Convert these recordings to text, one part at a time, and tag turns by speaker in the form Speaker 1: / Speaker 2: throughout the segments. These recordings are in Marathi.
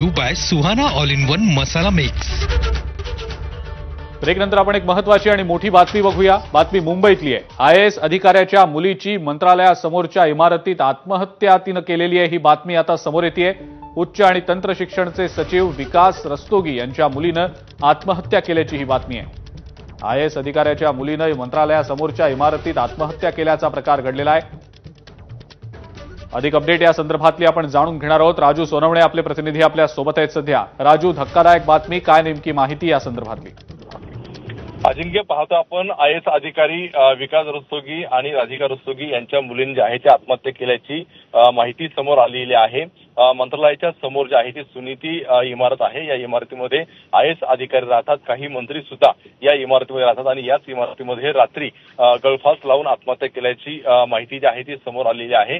Speaker 1: Bye Suhana all in one masala mix.
Speaker 2: Break नंतर आपण एक महत्त्वाची आणि मोठी बातमी बघूया। बातमी मुंबईतली आहे। आयएएस अधिकाऱ्याच्या मुलीची मंत्रालयासमोरच्या इमारतीत आत्महत्या तिने केलेली आहे। ही बातमी आता समोर येतेय। उच्च आणि तंत्र शिक्षणचे सचिव विकास रस्तोगी यांच्या मुलीने आत्महत्या केल्याची ही बातमी आहे। आयएएस अधिकाऱ्याच्या मुलीने मंत्रालयासमोरच्या इमारतीत आत्महत्या केल्याचा प्रकार घडलेला आहे। अधिक अपडेट या संदर्भातली आपण जाणून घेणार आहोत। राजू सोनवणे आपले प्रतिनिधी आपल्या सोबत आहेत सध्या। राजू, धक्कादायक बातमी, काय नेमकी माहिती या संदर्भातली?
Speaker 3: अजिंक्य, पाहतो आपण आयएएस अधिकारी विकास रस्तोगी आणि राधिका रस्तोगी यांच्या मुलींनी जे आहे ते आत्महत्या केल्याची माहिती समोर आलेली आहे। मंत्रालयाच्या समोर जे आहे ती सुनीती इमारत आहे। या इमारतीमध्ये आयएएस अधिकारी राहतात, काही मंत्री सुद्धा या इमारतीमध्ये राहतात आणि याच इमारतीमध्ये रात्री गळफास लावून आत्महत्या केल्याची माहिती जी आहे ती समोर आलेली आहे।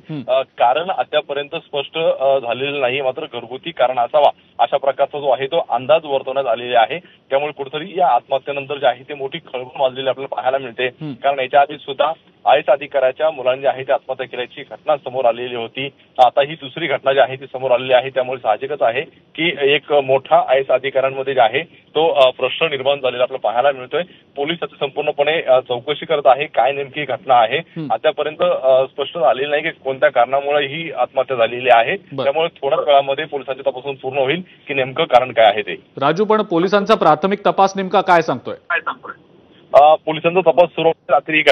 Speaker 3: कारण अद्यापर्यंत स्पष्ट झालेलं नाही, मात्र घरगुती कारण असावा अशा प्रकारचा जो आहे तो अंदाज वर्तवण्यात आलेला आहे। त्यामुळे कुठेतरी या आत्महत्येनंतर जे आहे ते मोठी खळबळ माजलेली आपल्याला पाहायला मिळते। कारण याच्या आधी सुद्धा आयएएस अधिकाऱ्याच्या मुलांनी जे आहे ते आत्महत्या केल्याची घटना समोर आलेली होती। आता ही दुसरी घटना जी आहे ती समोर आलेली आहे। त्यामुळे साहजिकच आहे की एक मोठा आयएएस अधिकाऱ्यांमध्ये जे आहे तो प्रश्न निर्माण झालेला आपल्याला पाहायला मिळतोय। पोलीस आता संपूर्णपणे चौकशी करत आहे, काय नेमकी घटना आहे आतापर्यंत स्पष्ट झालेलं नाही की कोणत्या कारणामुळे ही आत्महत्या झालेली आहे। त्यामुळे थोड्याच वेळामध्ये पोलिसांच्या तपासून पूर्ण होईल की नेमकं कारण काय आहे ते।
Speaker 2: राजू, पण पोलिसांचा प्राथमिक तपास नेमका काय सांगतोय?
Speaker 3: पोलिसांचा तपास सुरू रात्री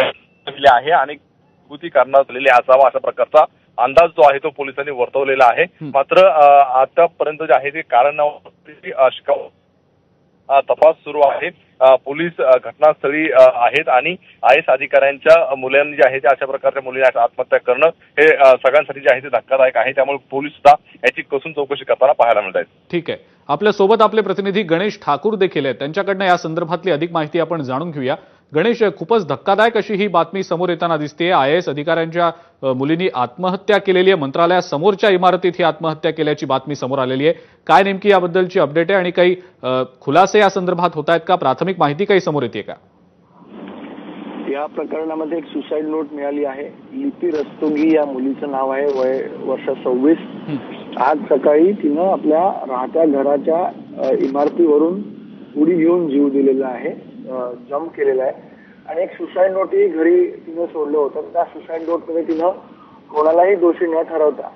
Speaker 3: आहे आणि घरगुती कारणात झालेले असावा अशा प्रकारचा अंदाज जो आहे तो पोलिसांनी वर्तवलेला आहे। मात्र आतापर्यंत जे आहे ते कारण तपास सुरू आहे। पोलीस घटनास्थळी आहेत आणि आयएएस अधिकाऱ्यांच्या मुलांनी जे आहे ते अशा प्रकारच्या मुलींनी आत्महत्या करणं हे सगळ्यांसाठी जे आहे ते धक्कादायक आहे। त्यामुळे पोलीस सुद्धा याची कसून चौकशी करताना पाहायला मिळत आहेत।
Speaker 2: ठीक आहे, आपल्या सोबत आपले प्रतिनिधी गणेश ठाकूर देखील आहेत, त्यांच्याकडनं या संदर्भातली अधिक माहिती आपण जाणून घेऊया। गणेश, खूपच धक्कादायक अशी ही बातमी समोर येताना दिसते। आयएएस अधिकाऱ्यांच्या मुलींनी आत्महत्या केलेली आहे, मंत्रालयासमोरच्या इमारतीत ही आत्महत्या केल्याची बातमी समोर आलेली आहे। काय नेमकी याबद्दलची अपडेट आहे आणि काही खुलासे या संदर्भात होत आहेत का? प्राथमिक माहिती काही समोर येते का?
Speaker 4: या प्रकरणामध्ये एक सुसाईड नोट मिळाली आहे। लिपी रस्तोगी या मुलीचं नाव आहे, वय वर्ष 26। आज सकाळी तिनं आपल्या राहत्या घराच्या इमारतीवरून उडी घेऊन जीव दिलेला आहे, जम्प केलेला आहे। आणि एक सुसाईड नोटही घरी तिनं सोडलं होतं। त्या सुसाईड नोटमध्ये तिनं कोणालाही दोषी न ठरवता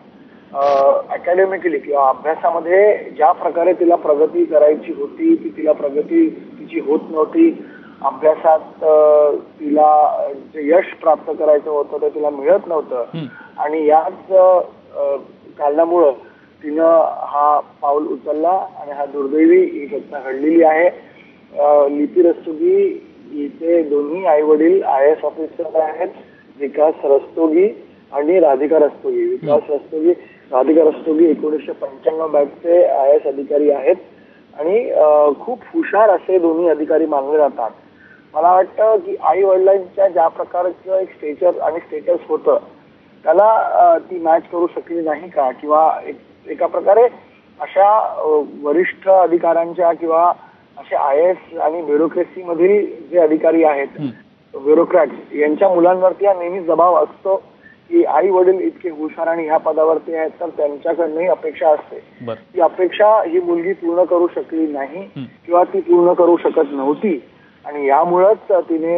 Speaker 4: अकॅडमिकली किंवा अभ्यासामध्ये ज्या प्रकारे तिला प्रगती करायची होती ती तिला प्रगती तिची होत नव्हती, अभ्यासात तिला जे यश प्राप्त करायचं होतं ते तिला मिळत नव्हतं आणि याच कारणामुळं तिनं हा पाऊल उचलला आणि हा दुर्दैवी ही घटना घडलेली आहे। लिपी रस्तोगी इथे दोन्ही आई वडील आयएएस ऑफिसर आहेत, विकास रस्तोगी आणि राधिका रस्तोगी। विकास रस्तोगी, राधिका रस्तोगी 1995 बॅचचे आयएएस अधिकारी आहेत आणि खूप हुशार असे दोन्ही अधिकारी मानले जातात। मला वाटतं की आई वडिलांच्या ज्या प्रकारचं एक स्टेचर आणि स्टेटस होतं त्याला ती मॅच करू शकली नाही का, किंवा एका प्रकारे अशा वरिष्ठ अधिकाऱ्यांच्या किंवा असे आयएएस आणि ब्युरोक्रेसी मधील जे अधिकारी आहेत, ब्युरोक्रॅट्स, यांच्या मुलांवरती हा नेहमी दबाव असतो की आई वडील इतके हुशार आणि ह्या पदावरती आहेत तर त्यांच्याकडनंही अपेक्षा असते। ती अपेक्षा ही मुलगी पूर्ण करू शकली नाही किंवा ती पूर्ण करू शकत नव्हती आणि यामुळेच तिने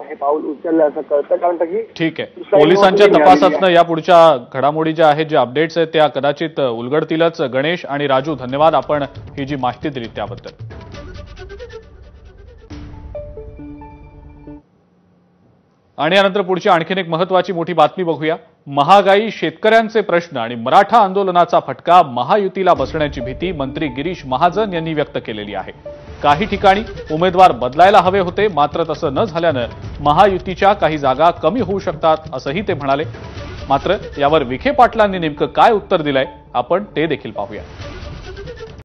Speaker 4: हे पाऊल उचललं असं कळतं। कारण की
Speaker 2: ठीक आहे, पोलिसांच्या तपासातनं या पुढच्या घडामोडी ज्या आहेत, ज्या अपडेट्स आहेत त्या कदाचित उलगडतीलच। गणेश आणि राजू, धन्यवाद आपण ही जी माहिती दिली त्याबद्दल। आणि यानंतर पुढची आणखीन एक महत्त्वाची मोठी बातमी बघूया। महागाई, शेतकऱ्यांचे प्रश्न आणि मराठा आंदोलनाचा फटका महायुतीला बसण्याची भीती मंत्री गिरीश महाजन यांनी व्यक्त केलेली आहे। काही ठिकाणी उमेदवार बदलायला हवे होते, मात्र तसं न झाल्यानं महायुतीच्या काही जागा कमी होऊ शकतात असंही ते म्हणाले। मात्र यावर विखे पाटलांनी नेमकं काय उत्तर दिलंय आपण ते देखील पाहूया।